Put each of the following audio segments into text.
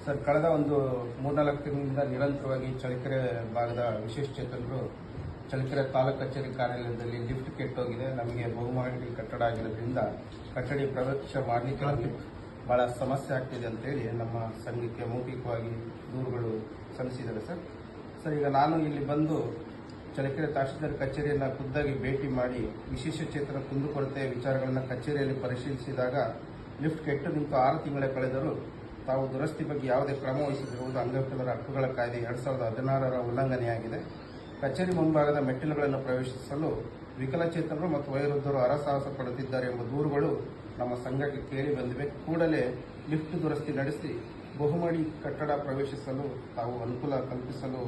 Sir, ಕಳೆದ ಒಂದು 3-4 ತಿಂಗಳಿಂದ ನಿರಂತರವಾಗಿ ಚಳ್ಳಕೆರೆ ಭಾಗದ ವಿಶೇಷಚೇತನರು ಚಳ್ಳಕೆರೆ ತಾಲೂಕು ಕಚೇರಿ ಕಾರ್ಯಾಲಯದಲ್ಲಿ ಲಿಫ್ಟ್ ಕೆಟ್ಟೋಗಿದೆ. ನಮಗೆ ಬಹುಮಹಡಿ ಕಟ್ಟಡ ಆಗಿರೋದ್ರಿಂದ ಕಟ್ಟಡಿ ಪ್ರವೇಶ ಮಾಡಲಿಕ್ಕೆ ನಮಗೆ ಬಹಳ ಸಮಸ್ಯೆ ಆಗ್ತಿದೆ ಅಂತೇಳಿ ನಮ್ಮ ಸಂಘಕ್ಕೆ ಮೌಖಿಕವಾಗಿ ದೂರುಗಳು ಸಲ್ಲಿಸಿದ್ದಾರೆ. ಸರ್, ಈಗ ನಾನು ಇಲ್ಲಿ ಬಂದು ಚಳ್ಳಕೆರೆ ತಹಶೀಲ್ದಾರ್ ಕಚೇರಿಯನ್ನು ಖುದ್ದಾಗಿ ಭೇಟಿ ಮಾಡಿ ವಿಶೇಷಚೇತನ ಕುಂದುಕೊರತೆ ವಿಚಾರಗಳನ್ನು ಕಚೇರಿಯಲ್ಲಿ ಪರಿಶೀಲಿಸಿದಾಗ ಲಿಫ್ಟ್ ಕೆಟ್ಟು ನಿಂತು 6 ತಿಂಗಳೇ ಕಳೆದರೂ ತಾವು ದುರಸ್ತಿ ಬಗ್ಗೆ ಯಾವುದೇ ಕ್ರಮ ವಹಿಸದಿರುವುದು ಅಂಗವಿಕಲರ ಹಕ್ಕುಗಳ ಕಾಯ್ದೆ 2016ರ ಉಲ್ಲಂಘನೆಯಾಗಿದೆ. ಕಚೇರಿ ಮುಂಭಾಗದ ಮೆಟ್ಟಿಲುಗಳನ್ನು ಪ್ರವೇಶಿಸಲು ವಿಕಲಚೇತನರು ಮತ್ತು ವಯೋವೃದ್ಧರು ಹರಸಾಹಸ ಪಡುತ್ತಿದ್ದಾರೆ ಎಂಬ ದೂರುಗಳು ನಮ್ಮ ಸಂಘಕ್ಕೆ ಕೇಳಿ ಬಂದಿವೆ. ಕೂಡಲೇ ಲಿಫ್ಟ್ ದುರಸ್ತಿ ನಡೆಸಿ ಬಹುಮಹಡಿ ಕಟ್ಟಡ ಪ್ರವೇಶಿಸಲು ತಾವು ಅನುಕೂಲ ಕಲ್ಪಿಸಲು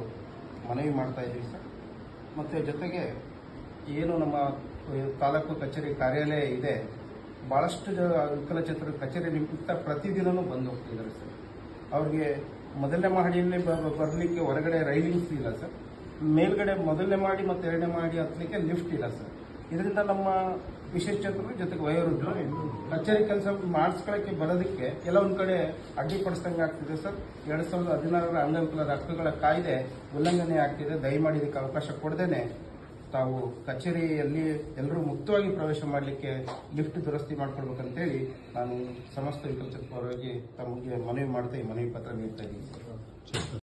ಮನವಿ ಮಾಡ್ತಾ ಇದ್ದೀವಿ ಸರ್. ಮತ್ತು ಜೊತೆಗೆ ಏನು ನಮ್ಮ ತಾಲೂಕು ಕಚೇರಿ ಕಾರ್ಯಾಲಯ ಇದೆ, ಭಾಳಷ್ಟು ವಿಕಲಚೇತನರು ಕಚೇರಿ ನಿಮಿತ್ತ ಪ್ರತಿದಿನವೂ ಬಂದು ಹೋಗ್ತಿದ್ದಾರೆ ಸರ್. ಅವ್ರಿಗೆ ಮೊದಲನೇ ಮಹಡಿಯಲ್ಲಿ ಬರಲಿಕ್ಕೆ ಹೊರಗಡೆ ರೈಲಿಂಗ್ಸ್ ಇಲ್ಲ ಸರ್. ಮೇಲ್ಗಡೆ ಮೊದಲನೇ ಮಾಡಿ ಮತ್ತು 2ನೇ ಮಾಡಿ ಹತ್ತಲಿಕ್ಕೆ ಲಿಫ್ಟ್ ಇಲ್ಲ ಸರ್. ಇದರಿಂದ ನಮ್ಮ ವಿಶೇಷಚೇತನರು ಜೊತೆಗೆ ವಯೋವೃದ್ಧರು ಕಚೇರಿ ಕೆಲಸ ಮಾಡಿಸ್ಕೊಳ್ಳೋಕ್ಕೆ ಬರೋದಕ್ಕೆ ಕೆಲವೊಂದು ಕಡೆ ಅಡ್ಡಿಪಡಿಸ್ದಂಗೆ ಆಗ್ತಿದೆ ಸರ್. 2016ರ ಅಂಗವಿಕಲರ ಹಕ್ಕುಗಳ ಕಾಯ್ದೆ ಉಲ್ಲಂಘನೆ ಆಗ್ತಿದೆ. ದಯಮಾಡಿ ಇದಕ್ಕೆ ಅವಕಾಶ ಕೊಡದೇನೆ ತಾವು ಕಚೇರಿಯಲ್ಲಿ ಎಲ್ಲರೂ ಮುಕ್ತವಾಗಿ ಪ್ರವೇಶ ಮಾಡಲಿಕ್ಕೆ ಲಿಫ್ಟ್ ದುರಸ್ತಿ ಮಾಡ್ಕೊಳ್ಬೇಕಂತೇಳಿ ನಾನು ಸಮಸ್ತ ವಿಕಲಚೇತನರ ಪರವಾಗಿ ತಮಗೆ ಮನವಿ ಮಾಡ್ತಾ ಈ ಮನವಿ ಪತ್ರ ನೀಡ್ತಾ ಇದ್ದೀನಿ.